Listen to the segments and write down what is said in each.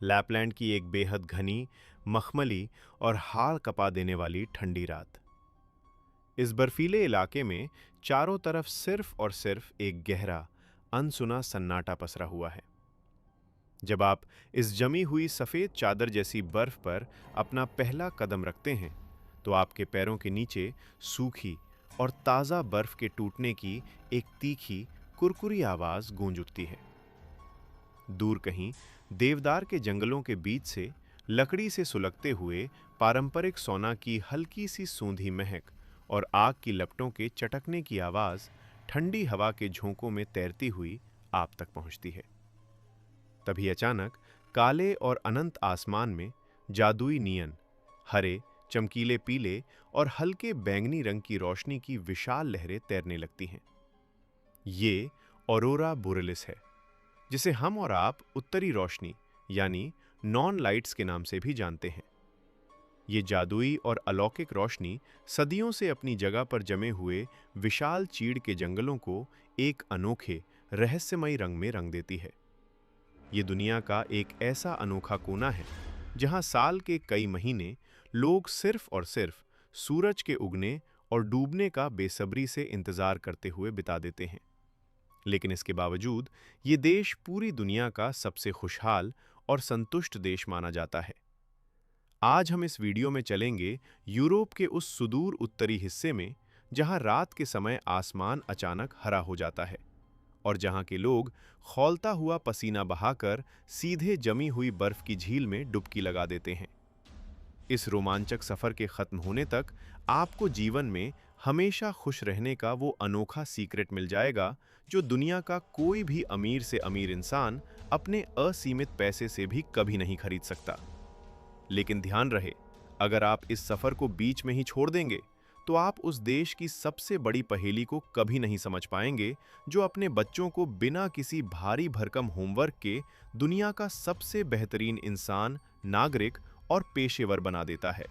Lapland की एक बेहद घनी, मखमली और हाड़ कपा देने वाली ठंडी रात। इस बर्फीले इलाके में चारों तरफ सिर्फ और सिर्फ एक गहरा, अनसुना सन्नाटा पसरा हुआ है। जब आप इस जमी हुई सफेद चादर जैसी बर्फ पर अपना पहला कदम रखते हैं, तो आपके पैरों के नीचे सूखी और ताज़ा बर्फ के टूटने की एक तीखी, कुरकुरी आवाज़ गूंज उठती है। दूर कहीं देवदार के जंगलों के बीच से लकड़ी से सुलगते हुए पारंपरिक सोना की हल्की सी सूंधी महक और आग की लपटों के चटकने की आवाज़ ठंडी हवा के झोंकों में तैरती हुई आप तक पहुंचती है। तभी अचानक काले और अनंत आसमान में जादुई नियन, हरे, चमकीले पीले और हल्के बैंगनी रंग की रोशनी की विशाल लहरें तैरने लगती हैं। ये ऑरोरा बोरेलिस है, जिसे हम और आप उत्तरी रोशनी यानी नॉन लाइट्स के नाम से भी जानते हैं। ये जादुई और अलौकिक रोशनी सदियों से अपनी जगह पर जमे हुए विशाल चीड़ के जंगलों को एक अनोखे, रहस्यमयी रंग में रंग देती है। ये दुनिया का एक ऐसा अनोखा कोना है जहां साल के कई महीने लोग सिर्फ और सिर्फ सूरज के उगने और डूबने का बेसब्री से इंतजार करते हुए बिता देते हैं। लेकिन इसके बावजूद ये देश पूरी दुनिया का सबसे खुशहाल और संतुष्ट देश माना जाता है। आज हम इस वीडियो में चलेंगे यूरोप के उस सुदूर उत्तरी हिस्से में जहां रात के समय आसमान अचानक हरा हो जाता है और जहां के लोग खौलता हुआ पसीना बहाकर सीधे जमी हुई बर्फ की झील में डुबकी लगा देते हैं। इस रोमांचक सफर के खत्म होने तक आपको जीवन में हमेशा खुश रहने का वो अनोखा सीक्रेट मिल जाएगा जो दुनिया का कोई भी अमीर से अमीर इंसान अपने असीमित पैसे से भी कभी नहीं खरीद सकता। लेकिन ध्यान रहे, अगर आप इस सफर को बीच में ही छोड़ देंगे तो आप उस देश की सबसे बड़ी पहेली को कभी नहीं समझ पाएंगे जो अपने बच्चों को बिना किसी भारी भरकम होमवर्क के दुनिया का सबसे बेहतरीन इंसान, नागरिक और पेशेवर बना देता है।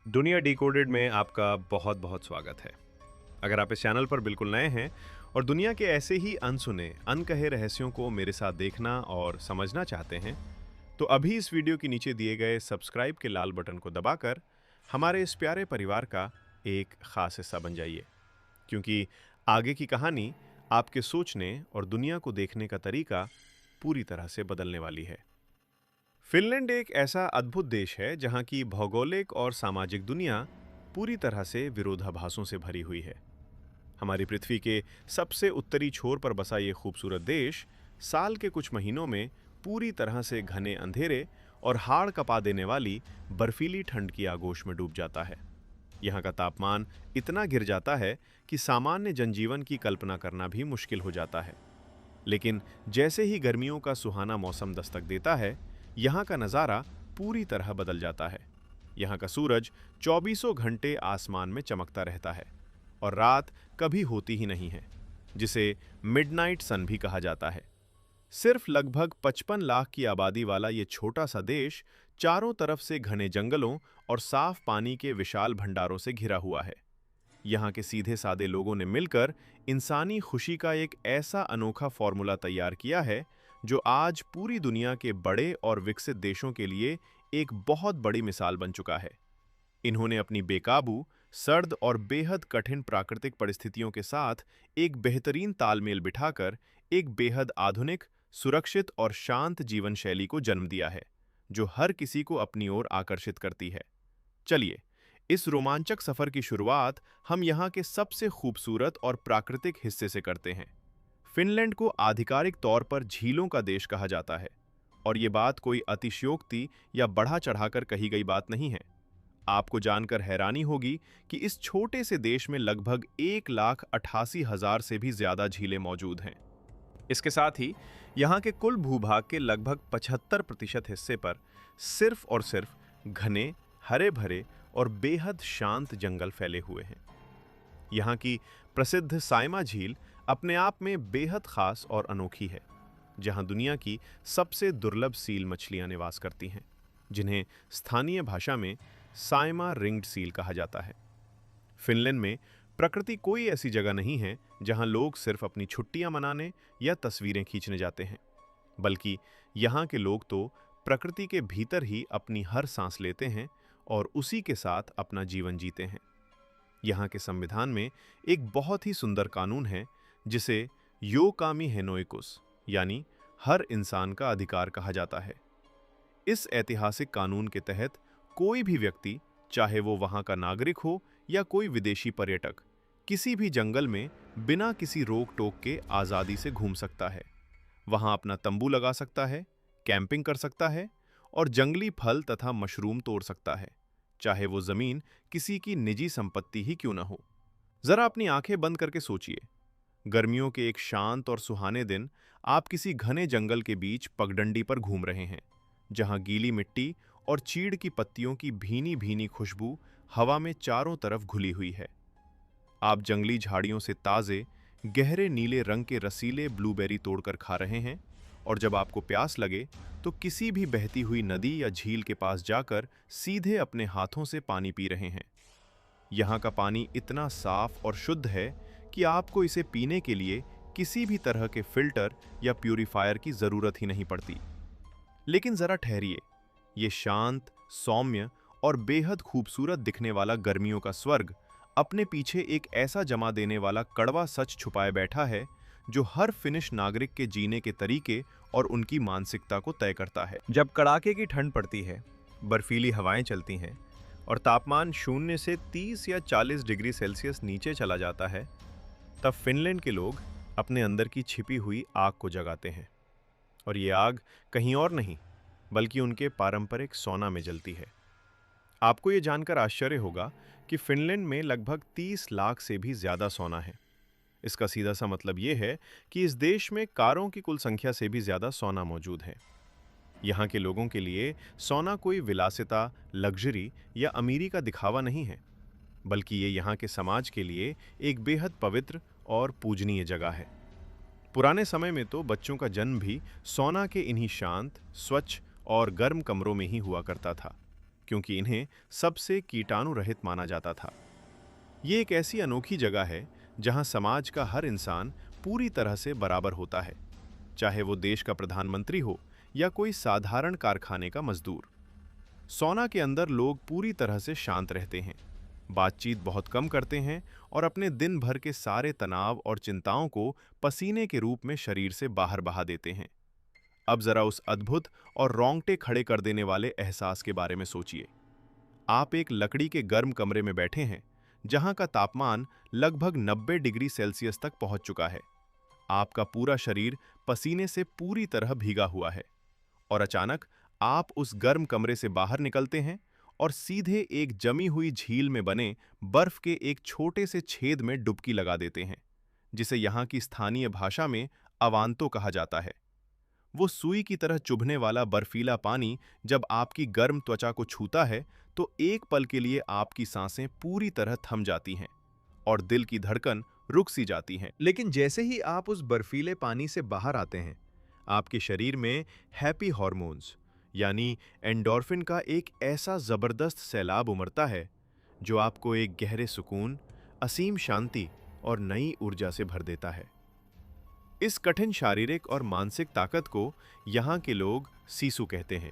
दुनिया डिकोडेड में आपका बहुत बहुत स्वागत है। अगर आप इस चैनल पर बिल्कुल नए हैं और दुनिया के ऐसे ही अनसुने, अनकहे रहस्यों को मेरे साथ देखना और समझना चाहते हैं, तो अभी इस वीडियो के नीचे दिए गए सब्सक्राइब के लाल बटन को दबाकर हमारे इस प्यारे परिवार का एक खास हिस्सा बन जाइए, क्योंकि आगे की कहानी आपके सोचने और दुनिया को देखने का तरीका पूरी तरह से बदलने वाली है। फिनलैंड एक ऐसा अद्भुत देश है जहां की भौगोलिक और सामाजिक दुनिया पूरी तरह से विरोधाभासों से भरी हुई है। हमारी पृथ्वी के सबसे उत्तरी छोर पर बसा ये खूबसूरत देश साल के कुछ महीनों में पूरी तरह से घने अंधेरे और हाड़ कपा देने वाली बर्फीली ठंड की आगोश में डूब जाता है। यहाँ का तापमान इतना गिर जाता है कि सामान्य जनजीवन की कल्पना करना भी मुश्किल हो जाता है। लेकिन जैसे ही गर्मियों का सुहाना मौसम दस्तक देता है, यहाँ का नज़ारा पूरी तरह बदल जाता है। यहाँ का सूरज 24 घंटे आसमान में चमकता रहता है और रात कभी होती ही नहीं है, जिसे मिडनाइट सन भी कहा जाता है। सिर्फ लगभग 55 लाख की आबादी वाला ये छोटा सा देश चारों तरफ से घने जंगलों और साफ पानी के विशाल भंडारों से घिरा हुआ है। यहाँ के सीधे सादे लोगों ने मिलकर इंसानी खुशी का एक ऐसा अनोखा फॉर्मूला तैयार किया है जो आज पूरी दुनिया के बड़े और विकसित देशों के लिए एक बहुत बड़ी मिसाल बन चुका है। इन्होंने अपनी बेकाबू, सर्द और बेहद कठिन प्राकृतिक परिस्थितियों के साथ एक बेहतरीन तालमेल बिठाकर एक बेहद आधुनिक, सुरक्षित और शांत जीवन शैली को जन्म दिया है, जो हर किसी को अपनी ओर आकर्षित करती है। चलिए, इस रोमांचक सफर की शुरुआत हम यहाँ के सबसे खूबसूरत और प्राकृतिक हिस्से से करते हैं। फिनलैंड को आधिकारिक तौर पर झीलों का देश कहा जाता है, और ये बात कोई अतिशयोक्ति या बढ़ा चढ़ाकर कही गई बात नहीं है। आपको जानकर हैरानी होगी कि इस छोटे से देश में लगभग 1,88,000 से भी ज्यादा झीलें मौजूद हैं। इसके साथ ही यहाँ के कुल भूभाग के लगभग 75% हिस्से पर सिर्फ और सिर्फ घने, हरे भरे और बेहद शांत जंगल फैले हुए हैं। यहाँ की प्रसिद्ध साइमा झील अपने आप में बेहद खास और अनोखी है, जहाँ दुनिया की सबसे दुर्लभ सील मछलियाँ निवास करती हैं, जिन्हें स्थानीय भाषा में साइमा रिंग्ड सील कहा जाता है। फिनलैंड में प्रकृति कोई ऐसी जगह नहीं है जहां लोग सिर्फ अपनी छुट्टियां मनाने या तस्वीरें खींचने जाते हैं, बल्कि यहाँ के लोग तो प्रकृति के भीतर ही अपनी हर सांस लेते हैं और उसी के साथ अपना जीवन जीते हैं। यहाँ के संविधान में एक बहुत ही सुंदर कानून है जिसे यो कामी हेनोइकुस यानी हर इंसान का अधिकार कहा जाता है। इस ऐतिहासिक कानून के तहत कोई भी व्यक्ति, चाहे वो वहाँ का नागरिक हो या कोई विदेशी पर्यटक, किसी भी जंगल में बिना किसी रोक टोक के आज़ादी से घूम सकता है। वहाँ अपना तंबू लगा सकता है, कैंपिंग कर सकता है और जंगली फल तथा मशरूम तोड़ सकता है, चाहे वो जमीन किसी की निजी संपत्ति ही क्यों न हो। जरा अपनी आंखें बंद करके सोचिए, गर्मियों के एक शांत और सुहाने दिन आप किसी घने जंगल के बीच पगडंडी पर घूम रहे हैं, जहां गीली मिट्टी और चीड़ की पत्तियों की भीनी भीनी खुशबू हवा में चारों तरफ घुली हुई है। आप जंगली झाड़ियों से ताजे गहरे नीले रंग के रसीले ब्लूबेरी तोड़कर खा रहे हैं और जब आपको प्यास लगे तो किसी भी बहती हुई नदी या झील के पास जाकर सीधे अपने हाथों से पानी पी रहे हैं। यहाँ का पानी इतना साफ और शुद्ध है कि आपको इसे पीने के लिए किसी भी तरह के फिल्टर या प्यूरीफायर की जरूरत ही नहीं पड़ती। लेकिन जरा ठहरिए, ये शांत, सौम्य और बेहद खूबसूरत दिखने वाला गर्मियों का स्वर्ग अपने पीछे एक ऐसा जमा देने वाला कड़वा सच छुपाए बैठा है जो हर फिनिश नागरिक के जीने के तरीके और उनकी मानसिकता को तय करता है। जब कड़ाके की ठंड पड़ती है, बर्फीली हवाएं चलती हैं और तापमान 0 से 30 या 40 डिग्री सेल्सियस नीचे चला जाता है, तब फिनलैंड के लोग अपने अंदर की छिपी हुई आग को जगाते हैं। और ये आग कहीं और नहीं बल्कि उनके पारंपरिक सौना में जलती है। आपको ये जानकर आश्चर्य होगा कि फिनलैंड में लगभग 30 लाख से भी ज्यादा सौना है। इसका सीधा सा मतलब ये है कि इस देश में कारों की कुल संख्या से भी ज्यादा सौना मौजूद है। यहाँ के लोगों के लिए सौना कोई विलासिता, लग्जरी या अमीरी का दिखावा नहीं है, बल्कि ये यहाँ के समाज के लिए एक बेहद पवित्र और पूजनीय जगह है। पुराने समय में तो बच्चों का जन्म भी सौना के इन्हीं शांत, स्वच्छ और गर्म कमरों में ही हुआ करता था, क्योंकि इन्हें सबसे कीटाणु रहित माना जाता था। ये एक ऐसी अनोखी जगह है जहां समाज का हर इंसान पूरी तरह से बराबर होता है, चाहे वो देश का प्रधानमंत्री हो या कोई साधारण कारखाने का मजदूर। सौना के अंदर लोग पूरी तरह से शांत रहते हैं, बातचीत बहुत कम करते हैं और अपने दिन भर के सारे तनाव और चिंताओं को पसीने के रूप में शरीर से बाहर बहा देते हैं। अब जरा उस अद्भुत और रोंगटे खड़े कर देने वाले एहसास के बारे में सोचिए। आप एक लकड़ी के गर्म कमरे में बैठे हैं जहां का तापमान लगभग 90 डिग्री सेल्सियस तक पहुंच चुका है। आपका पूरा शरीर पसीने से पूरी तरह भीगा हुआ है और अचानक आप उस गर्म कमरे से बाहर निकलते हैं और सीधे एक जमी हुई झील में बने बर्फ के एक छोटे से छेद में डुबकी लगा देते हैं, जिसे यहाँ की स्थानीय भाषा में अवांतो कहा जाता है। वो सुई की तरह चुभने वाला बर्फीला पानी जब आपकी गर्म त्वचा को छूता है तो एक पल के लिए आपकी सांसें पूरी तरह थम जाती हैं और दिल की धड़कन रुक सी जाती है। लेकिन जैसे ही आप उस बर्फीले पानी से बाहर आते हैं, आपके शरीर में हैप्पी हॉर्मोन्स यानी एंडोर्फिन का एक ऐसा जबरदस्त सैलाब उमड़ता है जो आपको एक गहरे सुकून, असीम शांति और नई ऊर्जा से भर देता है। इस कठिन शारीरिक और मानसिक ताकत को यहाँ के लोग सीसू कहते हैं।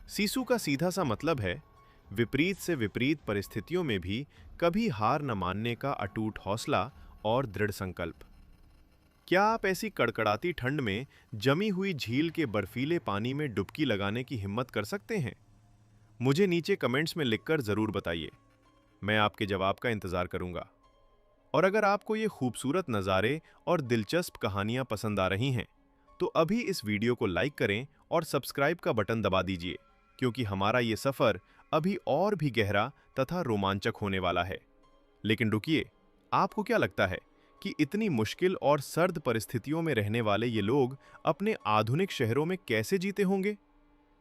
सीसू का सीधा सा मतलब है विपरीत से विपरीत परिस्थितियों में भी कभी हार न मानने का अटूट हौसला और दृढ़ संकल्प। क्या आप ऐसी कड़कड़ाती ठंड में जमी हुई झील के बर्फीले पानी में डुबकी लगाने की हिम्मत कर सकते हैं? मुझे नीचे कमेंट्स में लिखकर जरूर बताइए। मैं आपके जवाब का इंतजार करूंगा। और अगर आपको ये खूबसूरत नज़ारे और दिलचस्प कहानियां पसंद आ रही हैं, तो अभी इस वीडियो को लाइक करें और सब्सक्राइब का बटन दबा दीजिए, क्योंकि हमारा ये सफ़र अभी और भी गहरा तथा रोमांचक होने वाला है। लेकिन रुकिए, आपको क्या लगता है कि इतनी मुश्किल और सर्द परिस्थितियों में रहने वाले ये लोग अपने आधुनिक शहरों में कैसे जीते होंगे?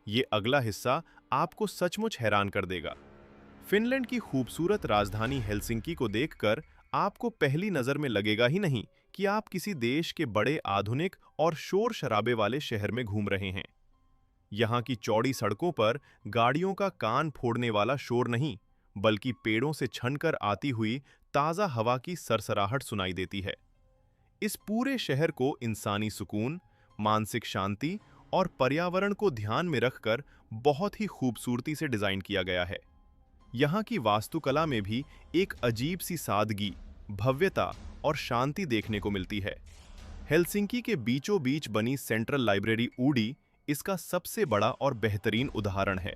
ये अगला हिस्सा आपको सचमुच हैरान कर देगा। फिनलैंड की खूबसूरत राजधानी हेलसिंकी को देखकर आपको पहली नज़र में लगेगा ही नहीं कि आप किसी देश के बड़े आधुनिक और शोर शराबे वाले शहर में घूम रहे हैं। यहाँ की चौड़ी सड़कों पर गाड़ियों का कान फोड़ने वाला शोर नहीं, बल्कि पेड़ों से छनकर आती हुई ताज़ा हवा की सरसराहट सुनाई देती है। इस पूरे शहर को इंसानी सुकून, मानसिक शांति और पर्यावरण को ध्यान में रखकर बहुत ही खूबसूरती से डिजाइन किया गया है। यहाँ की वास्तुकला में भी एक अजीब सी सादगी, भव्यता और शांति देखने को मिलती है। हेलसिंकी के बीचों बीच बनी सेंट्रल लाइब्रेरी ऊडी इसका सबसे बड़ा और बेहतरीन उदाहरण है।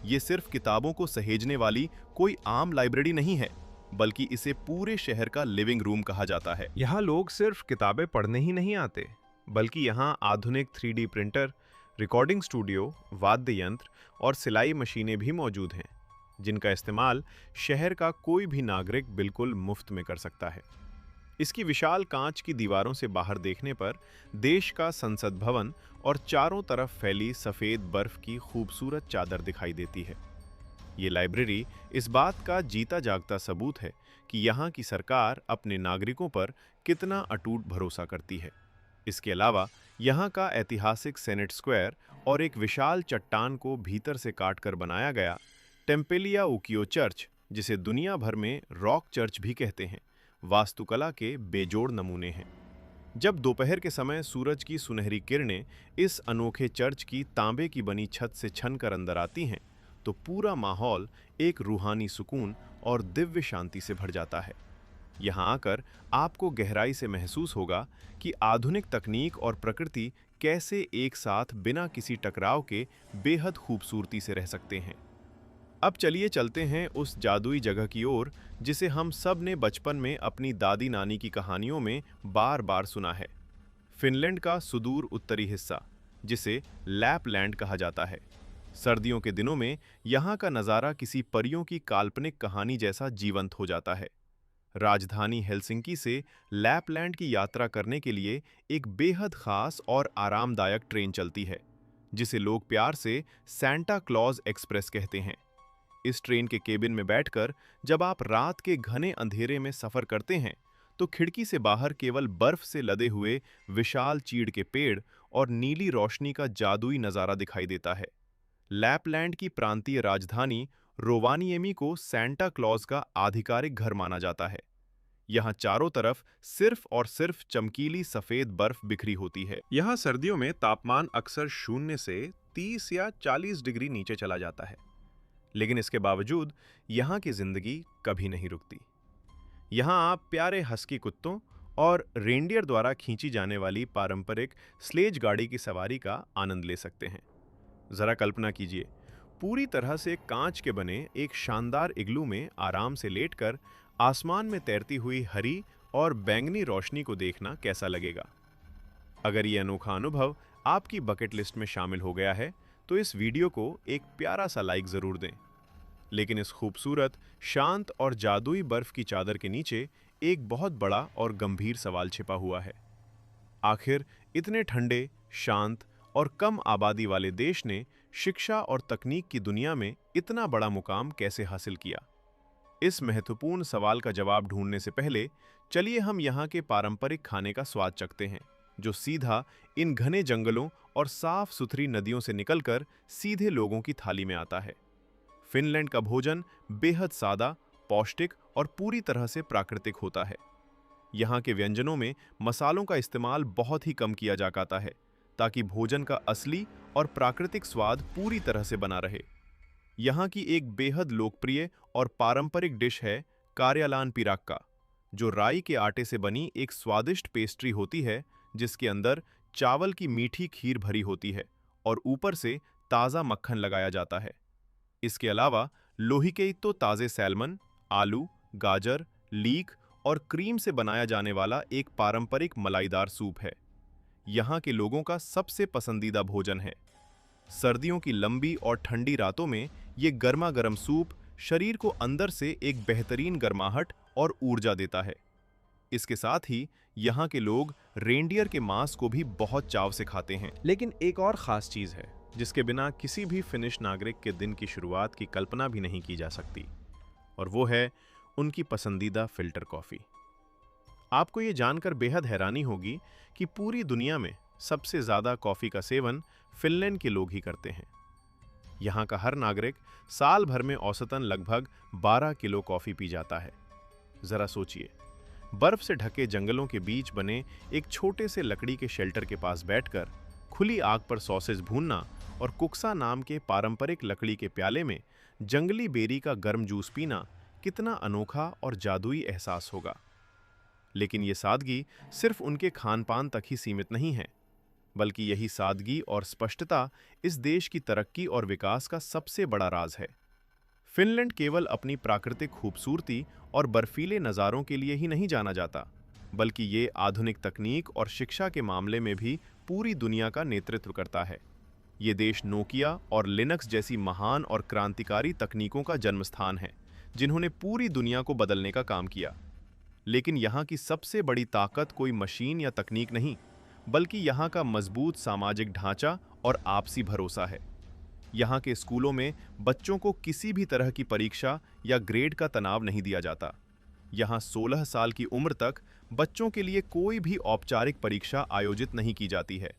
ये सिर्फ किताबों को सहेजने वाली कोई आम लाइब्रेरी नहीं है, बल्कि इसे पूरे शहर का लिविंग रूम कहा जाता है। यहाँ लोग सिर्फ किताबें पढ़ने ही नहीं आते, बल्कि यहाँ आधुनिक 3D प्रिंटर, रिकॉर्डिंग स्टूडियो, वाद्य यंत्र और सिलाई मशीनें भी मौजूद हैं, जिनका इस्तेमाल शहर का कोई भी नागरिक बिल्कुल मुफ्त में कर सकता है। इसकी विशाल कांच की दीवारों से बाहर देखने पर देश का संसद भवन और चारों तरफ फैली सफ़ेद बर्फ की खूबसूरत चादर दिखाई देती है। ये लाइब्रेरी इस बात का जीता जागता सबूत है कि यहाँ की सरकार अपने नागरिकों पर कितना अटूट भरोसा करती है। इसके अलावा यहाँ का ऐतिहासिक सेनेट स्क्वायर और एक विशाल चट्टान को भीतर से काटकर बनाया गया टेम्पेलिया उकियो चर्च, जिसे दुनिया भर में रॉक चर्च भी कहते हैं, वास्तुकला के बेजोड़ नमूने हैं। जब दोपहर के समय सूरज की सुनहरी किरणें इस अनोखे चर्च की तांबे की बनी छत से छनकर अंदर आती हैं, तो पूरा माहौल एक रूहानी सुकून और दिव्य शांति से भर जाता है। यहाँ आकर आपको गहराई से महसूस होगा कि आधुनिक तकनीक और प्रकृति कैसे एक साथ बिना किसी टकराव के बेहद खूबसूरती से रह सकते हैं। अब चलिए चलते हैं उस जादुई जगह की ओर जिसे हम सब ने बचपन में अपनी दादी नानी की कहानियों में बार बार सुना है। फिनलैंड का सुदूर उत्तरी हिस्सा, जिसे लैपलैंड कहा जाता है। सर्दियों के दिनों में यहाँ का नज़ारा किसी परियों की काल्पनिक कहानी जैसा जीवंत हो जाता है। राजधानी हेलसिंकी से लैपलैंड की यात्रा करने के लिए एक बेहद खास और आरामदायक ट्रेन चलती है, जिसे लोग प्यार से सैंटा क्लॉज एक्सप्रेस कहते हैं। इस ट्रेन के केबिन में बैठकर जब आप रात के घने अंधेरे में सफ़र करते हैं, तो खिड़की से बाहर केवल बर्फ से लदे हुए विशाल चीड़ के पेड़ और नीली रोशनी का जादुई नज़ारा दिखाई देता है। लैपलैंड की प्रांतीय राजधानी रोवानिएमी को सैंटा क्लॉज का आधिकारिक घर माना जाता है। यहाँ चारों तरफ सिर्फ और सिर्फ चमकीली सफ़ेद बर्फ बिखरी होती है। यहाँ सर्दियों में तापमान अक्सर 0 से 30 या 40 डिग्री नीचे चला जाता है, लेकिन इसके बावजूद यहाँ की जिंदगी कभी नहीं रुकती। यहाँ आप प्यारे हस्की कुत्तों और रेंडियर द्वारा खींची जाने वाली पारंपरिक स्लेज गाड़ी की सवारी का आनंद ले सकते हैं। जरा कल्पना कीजिए, पूरी तरह से कांच के बने एक शानदार इग्लू में आराम से लेटकर आसमान में तैरती हुई हरी और बैंगनी रोशनी को देखना कैसा लगेगा। अगर ये अनोखा अनुभव आपकी बकेट लिस्ट में शामिल हो गया है, तो इस वीडियो को एक प्यारा सा लाइक जरूर दें। लेकिन इस खूबसूरत, शांत और जादुई बर्फ की चादर के नीचे एक बहुत बड़ा और गंभीर सवाल छिपा हुआ है। आखिर इतने ठंडे, शांत और कम आबादी वाले देश ने शिक्षा और तकनीक की दुनिया में इतना बड़ा मुकाम कैसे हासिल किया? इस महत्वपूर्ण सवाल का जवाब ढूंढने से पहले चलिए हम यहाँ के पारंपरिक खाने का स्वाद चखते हैं, जो सीधा इन घने जंगलों और साफ सुथरी नदियों से निकलकर सीधे लोगों की थाली में आता है। फिनलैंड का भोजन बेहद सादा, पौष्टिक और पूरी तरह से प्राकृतिक होता है। यहाँ के व्यंजनों में मसालों का इस्तेमाल बहुत ही कम किया जाता है, ताकि भोजन का असली और प्राकृतिक स्वाद पूरी तरह से बना रहे। यहाँ की एक बेहद लोकप्रिय और पारंपरिक डिश है कार्यालान पिराक्का, जो राई के आटे से बनी एक स्वादिष्ट पेस्ट्री होती है, जिसके अंदर चावल की मीठी खीर भरी होती है और ऊपर से ताज़ा मक्खन लगाया जाता है। इसके अलावा लोहिकेइतो ताज़े सैल्मन, आलू, गाजर, लीक और क्रीम से बनाया जाने वाला एक पारंपरिक मलाईदार सूप है। यहाँ के लोगों का सबसे पसंदीदा भोजन है। सर्दियों की लंबी और ठंडी रातों में ये गर्मा गर्म सूप शरीर को अंदर से एक बेहतरीन गर्माहट और ऊर्जा देता है। इसके साथ ही यहाँ के लोग रेंडियर के मांस को भी बहुत चाव से खाते हैं। लेकिन एक और ख़ास चीज़ है, जिसके बिना किसी भी फिनिश नागरिक के दिन की शुरुआत की कल्पना भी नहीं की जा सकती, और वो है उनकी पसंदीदा फ़िल्टर कॉफ़ी। आपको ये जानकर बेहद हैरानी होगी कि पूरी दुनिया में सबसे ज़्यादा कॉफ़ी का सेवन फिनलैंड के लोग ही करते हैं। यहाँ का हर नागरिक साल भर में औसतन लगभग 12 किलो कॉफ़ी पी जाता है। ज़रा सोचिए, बर्फ़ से ढके जंगलों के बीच बने एक छोटे से लकड़ी के शेल्टर के पास बैठकर खुली आग पर सॉसेज भूनना और कुक्सा नाम के पारंपरिक लकड़ी के प्याले में जंगली बेरी का गर्म जूस पीना कितना अनोखा और जादुई एहसास होगा। लेकिन ये सादगी सिर्फ उनके खान-पान तक ही सीमित नहीं है, बल्कि यही सादगी और स्पष्टता इस देश की तरक्की और विकास का सबसे बड़ा राज है। फिनलैंड केवल अपनी प्राकृतिक खूबसूरती और बर्फीले नज़ारों के लिए ही नहीं जाना जाता, बल्कि ये आधुनिक तकनीक और शिक्षा के मामले में भी पूरी दुनिया का नेतृत्व करता है। ये देश नोकिया और लिनक्स जैसी महान और क्रांतिकारी तकनीकों का जन्मस्थान है, जिन्होंने पूरी दुनिया को बदलने का काम किया। लेकिन यहाँ की सबसे बड़ी ताकत कोई मशीन या तकनीक नहीं, बल्कि यहाँ का मजबूत सामाजिक ढांचा और आपसी भरोसा है। यहाँ के स्कूलों में बच्चों को किसी भी तरह की परीक्षा या ग्रेड का तनाव नहीं दिया जाता। यहाँ 16 साल की उम्र तक बच्चों के लिए कोई भी औपचारिक परीक्षा आयोजित नहीं की जाती है।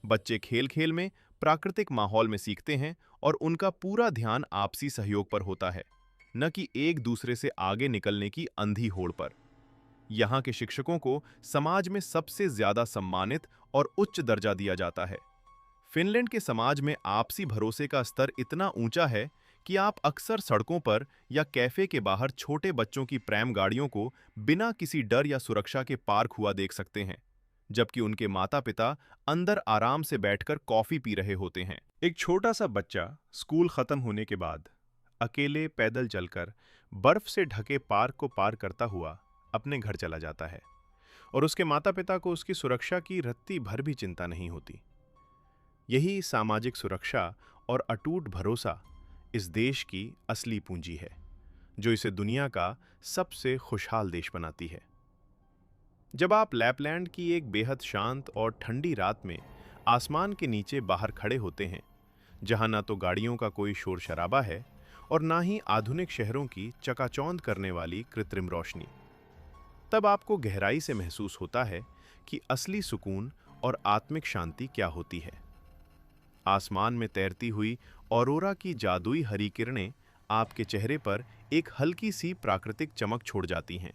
बच्चे खेल-खेल में प्राकृतिक माहौल में सीखते हैं और उनका पूरा ध्यान आपसी सहयोग पर होता है, न कि एक दूसरे से आगे निकलने की अंधी होड़ पर। यहाँ के शिक्षकों को समाज में सबसे ज्यादा सम्मानित और उच्च दर्जा दिया जाता है। फिनलैंड के समाज में आपसी भरोसे का स्तर इतना ऊंचा है कि आप अक्सर सड़कों पर या कैफे के बाहर छोटे बच्चों की प्रैम गाड़ियों को बिना किसी डर या सुरक्षा के पार्क हुआ देख सकते हैं, जबकि उनके माता-पिता अंदर आराम से बैठकर कॉफी पी रहे होते हैं। एक छोटा सा बच्चा स्कूल खत्म होने के बाद अकेले पैदल चलकर बर्फ से ढके पार्क को पार करता हुआ अपने घर चला जाता है और उसके माता-पिता को उसकी सुरक्षा की रत्ती भर भी चिंता नहीं होती। यही सामाजिक सुरक्षा और अटूट भरोसा इस देश की असली पूंजी है, जो इसे दुनिया का सबसे खुशहाल देश बनाती है। जब आप लैपलैंड की एक बेहद शांत और ठंडी रात में आसमान के नीचे बाहर खड़े होते हैं, जहां ना तो गाड़ियों का कोई शोर शराबा है और ना ही आधुनिक शहरों की चकाचौंध करने वाली कृत्रिम रोशनी, तब आपको गहराई से महसूस होता है कि असली सुकून और आत्मिक शांति क्या होती है। आसमान में तैरती हुई ऑरोरा की जादुई हरी किरणें आपके चेहरे पर एक हल्की सी प्राकृतिक चमक छोड़ जाती हैं।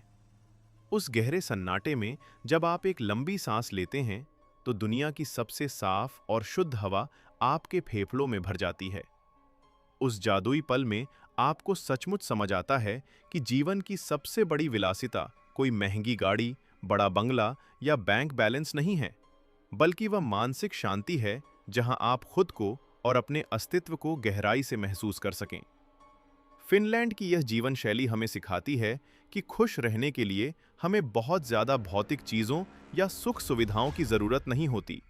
उस गहरे सन्नाटे में जब आप एक लंबी सांस लेते हैं, तो दुनिया की सबसे साफ और शुद्ध हवा आपके फेफड़ों में भर जाती है। उस जादुई पल में आपको सचमुच समझ आता है कि जीवन की सबसे बड़ी विलासिता कोई महंगी गाड़ी, बड़ा बंगला या बैंक बैलेंस नहीं है, बल्कि वह मानसिक शांति है जहां आप खुद को और अपने अस्तित्व को गहराई से महसूस कर सकें। फिनलैंड की यह जीवन शैली हमें सिखाती है कि खुश रहने के लिए हमें बहुत ज्यादा भौतिक चीजों या सुख सुविधाओं की जरूरत नहीं होती।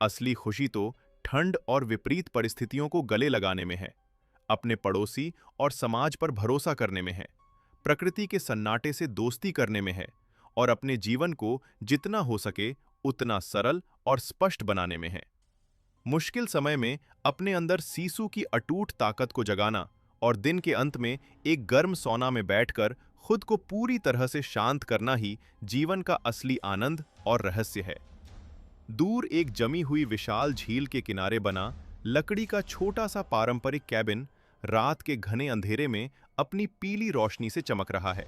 असली खुशी तो ठंड और विपरीत परिस्थितियों को गले लगाने में है, अपने पड़ोसी और समाज पर भरोसा करने में है, प्रकृति के सन्नाटे से दोस्ती करने में है और अपने जीवन को जितना हो सके उतना सरल और स्पष्ट बनाने में है। मुश्किल समय में अपने अंदर सीसू की अटूट ताकत को जगाना और दिन के अंत में एक गर्म सौना में बैठकर खुद को पूरी तरह से शांत करना ही जीवन का असली आनंद और रहस्य है। दूर एक जमी हुई विशाल झील के किनारे बना लकड़ी का छोटा सा पारंपरिक कैबिन रात के घने अंधेरे में अपनी पीली रोशनी से चमक रहा है।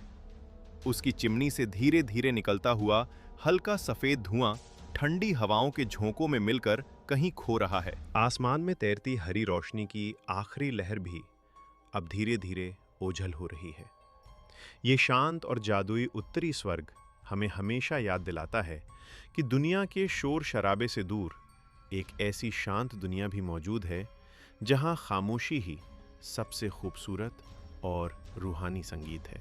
उसकी चिमनी से धीरे धीरे निकलता हुआ हल्का सफेद धुआं ठंडी हवाओं के झोंकों में मिलकर कहीं खो रहा है। आसमान में तैरती हरी रोशनी की आखिरी लहर भी अब धीरे धीरे ओझल हो रही है। ये शांत और जादुई उत्तरी स्वर्ग हमें हमेशा याद दिलाता है कि दुनिया के शोर शराबे से दूर एक ऐसी शांत दुनिया भी मौजूद है जहां खामोशी ही सबसे खूबसूरत और रूहानी संगीत है।